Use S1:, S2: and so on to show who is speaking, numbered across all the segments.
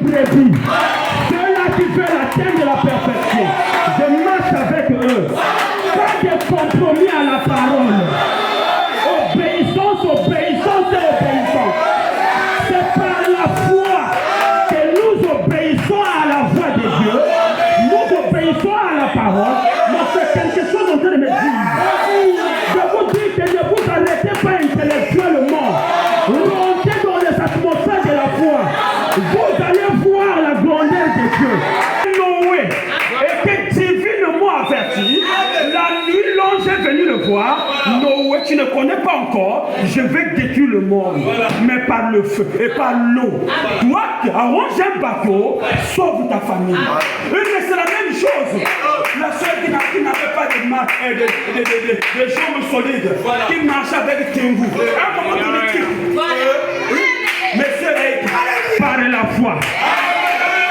S1: brebis. Ceux-là qui veulent atteindre la perfection. Je marche avec eux. Pas de compromis à la parole. Obéissance, obéissance et obéissance. C'est par la foi que nous obéissons à la voix de Dieu. Nous obéissons à la parole. Mais c'est quelque chose en train de me dire. Je vous dis que ne vous arrêtez pas intellectuellement. Rentrez dans les atmosphères de la foi. Vous allez voir la grandeur de Dieu. Noé était divinement averti. La nuit, l'ange est venu le voir. Noé, tu ne connais pas encore. Je vais détruire le monde. Mais par le feu et par l'eau. Toi, arrange un bateau, sauve ta famille. Mais c'est la même chose. La seule qui n'avait pas de jambes solides, qui marchait avec Tengu. Mais c'est par la foi.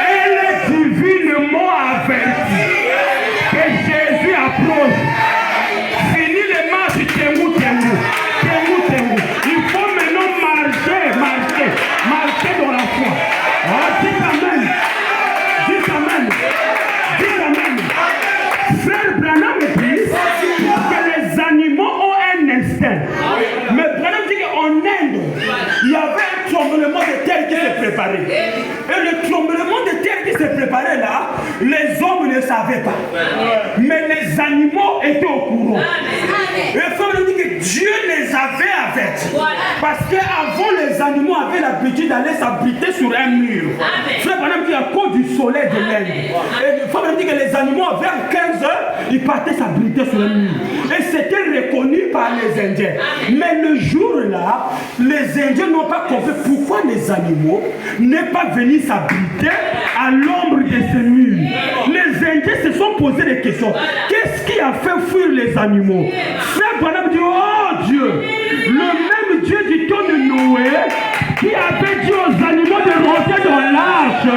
S1: Elle est divinement avertie que Jésus approche. Fini les marches Tengu. Il faut maintenant marcher dans la foi. Dites amen. Frère Branham dit que les animaux ont un instinct. Mais Branham dit qu'en Inde, il y avait un tremblement de terre qui s'est préparé. Et le tremblement de terre qui s'est préparé là, les hommes ne savaient pas. Mais les animaux étaient au courant. Et il faut dire que Dieu les avait avertis. Parce qu'avant, les animaux avaient l'habitude d'aller s'abriter sur un mur. Frère Branham dit à cause du soleil de l'Inde. Et il faut dire que les animaux, vers 15 heures, ils partaient s'abriter sur un mur. Et c'était reconnu par les Indiens. Mais le jour-là, les Indiens n'ont pas compris pourquoi les animaux n'est pas venus s'abriter à l'ombre de ce mur. Les Indiens se sont posé des questions. Qu'est-ce qui a fait fuir les animaux? Frère Branham dit, oh Dieu, le même Dieu du temps de Noé qui avait dit aux animaux de rentrer dans l'arche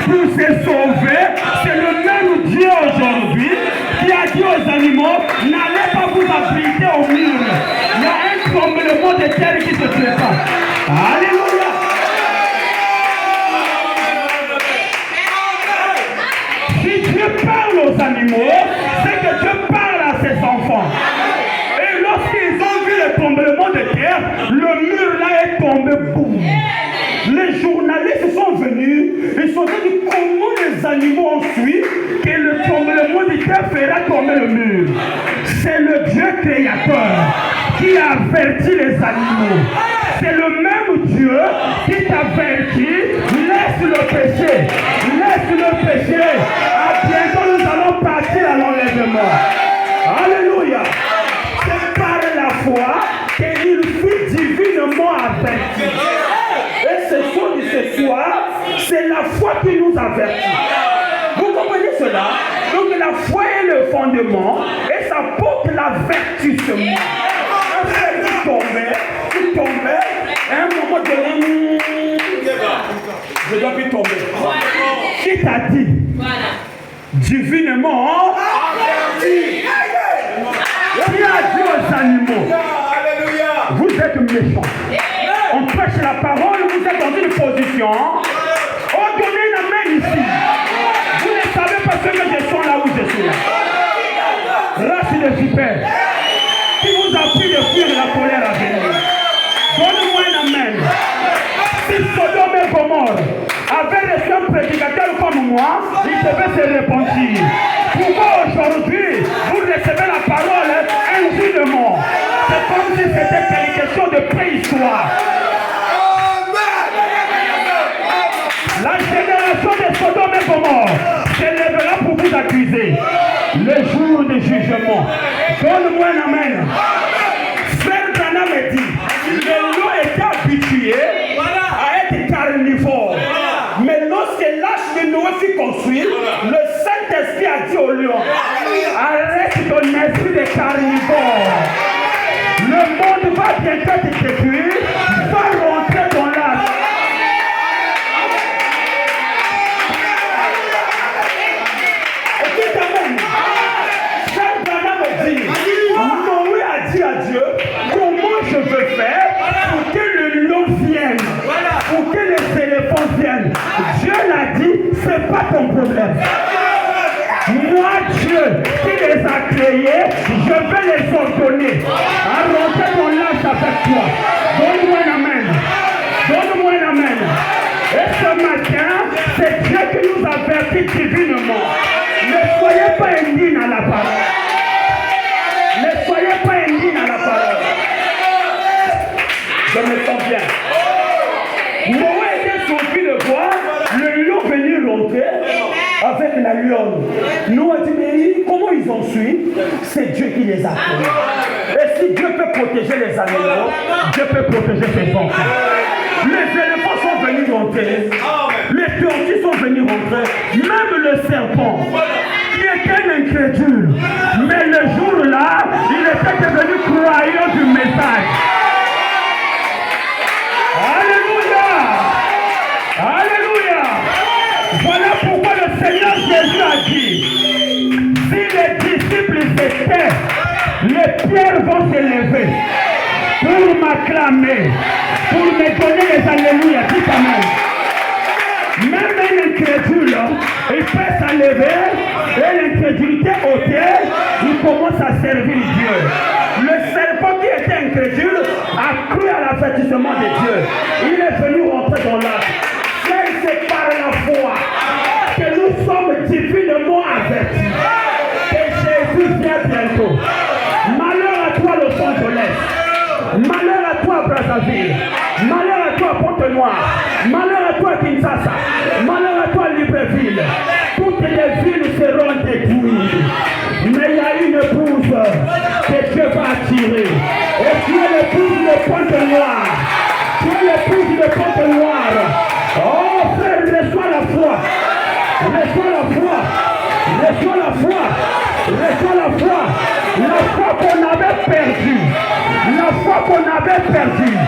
S1: pour se sauver, c'est le même Dieu aujourd'hui qui a dit aux animaux, n'allez pas vous abriter au mur. Il y a un tremblement de terre qui se prépare. Alléluia. Si Dieu parle aux animaux, c'est que Dieu parle à ses enfants. Et lorsqu'ils ont vu le tremblement de terre, le mur là est tombé, boum. Les journalistes sont venus, ils sont dit comment les animaux ont su que le tremblement de terre fera tomber le mur. C'est le Dieu créateur qui avertit les animaux. C'est le même Dieu qui t'avertit, laisse le péché. À bientôt nous allons partir à l'enlèvement. Alléluia. C'est par la foi qu'il fut divinement averti. Et ce soir, c'est la foi qui nous avertit. Vous comprenez cela? Donc la foi est le fondement et ça porte l'avertissement. Un frère qui tombait, à un moment donné, je dois plus tomber. Qui t'a dit? Divinement averti. Qui a dit aux animaux? Vous êtes méchants. On prêche la parole, vous êtes dans une position. On donne la main ici. Vous ne savez pas ce que je suis là où je suis là. Race de vipère. Qui vous a pris de fuir la colère à venir. Donne-moi une main. Si Sodome et Gomorrhe avait reçu un prédicateur comme moi, il devait se repentir. Pourquoi aujourd'hui vous recevez la parole indûment? C'est comme si c'était quelque chose de préhistoire. La génération de Sodome et Gomorrhe s'élèvera pour vous accuser le jour du jugement. Donne-moi un amen. Frère Branham dit, le loup était habitué à être carnivore. Mais lorsque l'arche de Noé fut construite, le Saint-Esprit a dit au lion, arrête ton esprit de carnivore. Le monde va bientôt te détruire, va rentrer dans l'arche. Noé a dit à Dieu, comment je veux faire pour que le lion vienne, pour que les éléphants viennent. Dieu l'a créés, je vais les ordonner à rentrer dans l'âge avec toi. Donne-moi un amen. Donne-moi un amen. Et ce matin, c'est Dieu qui nous avertit divinement. Ne soyez pas indignes à la parole. Ne soyez pas indignes à la parole. Je me sens bien. Noé était sorti de voir le lion venir rentrer avec la lionne. Noé dit, mais comment ils ont su? C'est Dieu qui les a fait. Et si Dieu peut protéger les animaux, Dieu peut protéger ses enfants. Les éléphants sont venus rentrer. Les tortues sont venus rentrer. Même le serpent, qui était un incrédule. Mais le jour-là, il était devenu croyant du message. Alléluia! Alléluia! Voilà pourquoi le Seigneur Jésus a dit, si les disciples étaient, les pierres vont s'élever pour m'acclamer, pour me donner les alléluia. Dites amen. Même un incrédule, il peut s'enlever et l'incrédulité ôtée, il commence à servir Dieu. Le serpent qui était incrédule a cru à l'avertissement de Dieu. Il est venu rentrer dans l'arche. C'est par la foi que nous sommes divinement avertis que Jésus vient bientôt. Malheur à toi Los Angeles. Malheur à toi Brazzaville. Malheur à toi Pointe-Noire. Malheur à toi Kinshasa. Malheur à toi Libreville. Toutes les villes seront détruites. Mais il y a une épouse que Dieu va attirer. Et tu es l'épouse de Pointe-Noire. Tu es l'épouse de Pointe-Noire. Oh frère, reçois la foi. Reçois la foi. Reçois la foi. Reçois la foi. La foi qu'on avait perdue. La foi qu'on avait perdue.